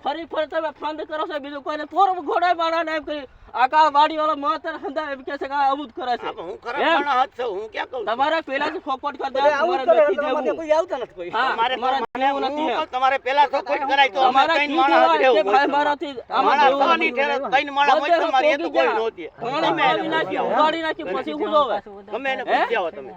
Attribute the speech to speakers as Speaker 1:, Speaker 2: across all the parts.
Speaker 1: ફરી તમે ફંડ કરો છો બીજું કોઈને પોર ઘોડા બાળા નામ કરી આકા વાડી વાળો માતર હંદા એમ કે છે કે અમુદ કરે છે
Speaker 2: હું ખરાબ માણસ છું હું ક્યાં કહું
Speaker 1: તમારે પેલાથી ફોકટ કરી દે તમારે નથી દેવું
Speaker 3: કોઈ આવતા નથી કોઈ
Speaker 1: તમારે મને એવું નથી
Speaker 2: તમારે પેલા ફોકટ કરાય તો અમે ત્રણ માણસ રહેવું
Speaker 1: ભાઈ મારાથી
Speaker 2: માણસ કોની ઠેર ત્રણ માણસ હોય તમારે એ તો કોઈ નહોતી
Speaker 1: તમે આવી નાખી ઉગાડી નાખી પછી શું જોવે
Speaker 2: તમે એને પૂછી આવો તમે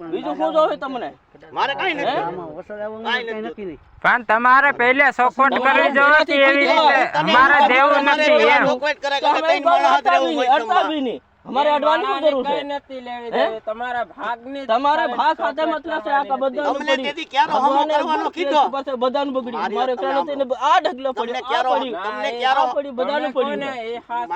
Speaker 1: બીજું શું જોવે તમને
Speaker 2: મારે કાઈ નથી
Speaker 3: આમાં વસલ આવવાનું નક્કી નહીં
Speaker 4: પણ તમારે પહેલે સપોર્ટ કરવી જોઈતી એવી રીતે અમારે દેવું નથી એમ
Speaker 2: ફોકટ કરે કે ત્રણ માણસ રહેવું હોય
Speaker 1: અડતા બી નહીં અમારે અડવાની જરૂર છે
Speaker 5: નથી લેવી દેવી તમારા ભાગની
Speaker 1: તમારે ભાગ ખાતે મતલબ છે આ બધાનું
Speaker 2: તમને તેથી ક્યારો હમો કરવાનો કીધો
Speaker 1: પછી બધાનું બગડી મારે ક્યારે નથી આ ઢગલો
Speaker 2: તમને
Speaker 1: પડ્યો
Speaker 2: ક્યારો તમને ક્યારો
Speaker 1: પડી બધાનું પડ્યું
Speaker 5: એ હાથ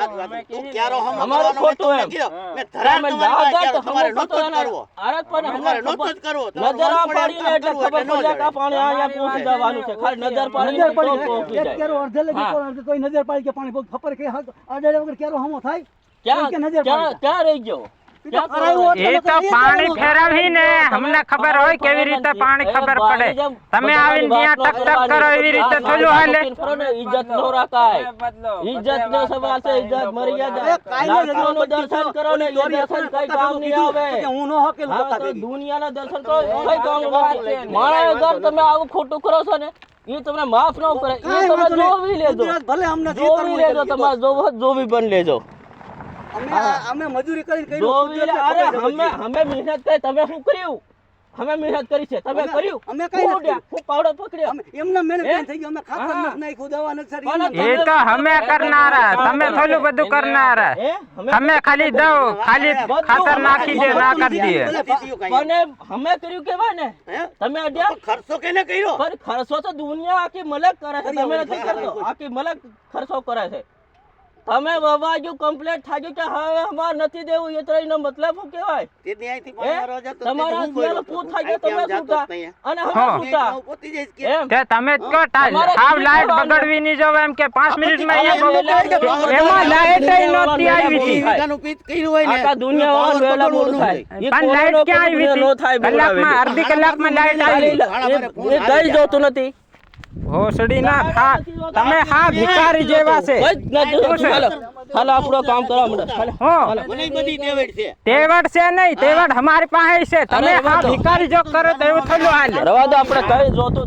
Speaker 2: તું ક્યારો હમો
Speaker 1: અમારો
Speaker 2: કરવાનો
Speaker 1: ખોટું
Speaker 2: તમને
Speaker 1: એમ.
Speaker 2: કીધો મેં ધરાર તમારી પાસે ક્યારો તમારે નહોતો જ કરવો
Speaker 1: આરત પણ
Speaker 2: તમારે નહોતો જ કરવો
Speaker 1: નજર પાડીને એટલે ખબર પડી જાય કે આ પાણી અહીંયા પહોંચી જવાનું છે ખાલી નજર પાડીને
Speaker 3: નજર
Speaker 1: તો
Speaker 3: પડી
Speaker 1: પહોંચી
Speaker 3: એક
Speaker 1: જાય
Speaker 3: કેરો અડધે લગી કોણ અડધે તોય નજર પાડી કે પાણી બહુ ખબર કે અડે વગર કેરો હમો થાય
Speaker 1: ક્યાં રહી ગયો
Speaker 4: એ તો પાણી ફેરવી ને અમને ખબર હોય કેવી રીતે પાણી ખબર પડે તમે આવીને ત્યાં ટક ટક કરો એવી રીતે થોડું હાલે
Speaker 1: ઇજ્જત નો રાખાય ઇજ્જત નો સવાલ છે ઇજ્જત મર્યાદા લાખોનું દર્શન કરો ને એ દર્શન કઈ કામ નહીં આવે
Speaker 3: હું નો હકેલું
Speaker 1: હા, તો દુનિયાના દર્શન કરો કઈ કામ નહીં મારા ઘર તમે આવું ખોટું કરો છો ને એ તમને માફ ન કરે એ તમે જોવી લેજો
Speaker 3: ભલે અમને
Speaker 1: જોવી લેજો તમારે જોવો જોવી પણ લેજો
Speaker 3: અમે મજૂરી કરીને
Speaker 1: જોવી અરે અમે મહેનત કરી તમે શું કર્યું અમે મહેનત કરી છે તમે કર્યું
Speaker 3: અમે કઈ નથી
Speaker 1: હું પાવડો પકડ્યો
Speaker 3: એમને મહેનત થઈ ગઈ અમે ખાતર નથી નાખ્યું દવા નથી
Speaker 4: એ તો અમે કરનારા તમે થોડું બધું કરનારા અમે ખાલી દઉં ખાલી ખાતર નાખી દે ના કરી દઈએ
Speaker 1: પણ અમે કર્યું કેવાય ને તમે અડ્યા
Speaker 2: ખર્ચો કેને કર્યો
Speaker 1: પણ ખર્ચો તો દુનિયા આખી મલક કરે છે તમે નથી કરતો આખી મલક ખર્ચો કરે છે તમે બાબા જો કમ્પ્લીટ થઈ ગયું કે હવે અમાર નથી દેવું એ ત્રણનો મતલબ શું કહેવાય
Speaker 2: તેથી અહીંથી 15,000 તો
Speaker 1: તમારા સિયાલ પૂર થઈ ગયો તમે સુતા અને હવે સુતા
Speaker 2: પોતી જઈશ કે
Speaker 1: એમ
Speaker 4: તે તમે જ કહો હાવ લાઈટ બગડવી નહીં જોવે એમ કે 5 મિનિટમાં અહીંયા એમાં લાઈટ નહોતી આવી હતી
Speaker 2: વીઘાનું પીત કર્યું હોય ને
Speaker 1: આખા દુનિયામાં વેલા મોડું થાય
Speaker 4: પણ લાઈટ ક્યાં આવી હતી કલાકમાં અડધી કલાકમાં લાઈટ આવી
Speaker 1: એ કઈ જોતું નથી
Speaker 4: ભોસડી ના તમે હા ભિખારી જેવા છે
Speaker 1: હાલો આપણો કામ કરો હમણાં
Speaker 2: મને બધી ટેવડ છે
Speaker 4: તેવડ છે નહીં તેવડ અમારી પાસે છે તમે હા ભિખારી જો કરો તો એવું થોડું હાલે
Speaker 1: રવા દો આપણે કઈ જોતું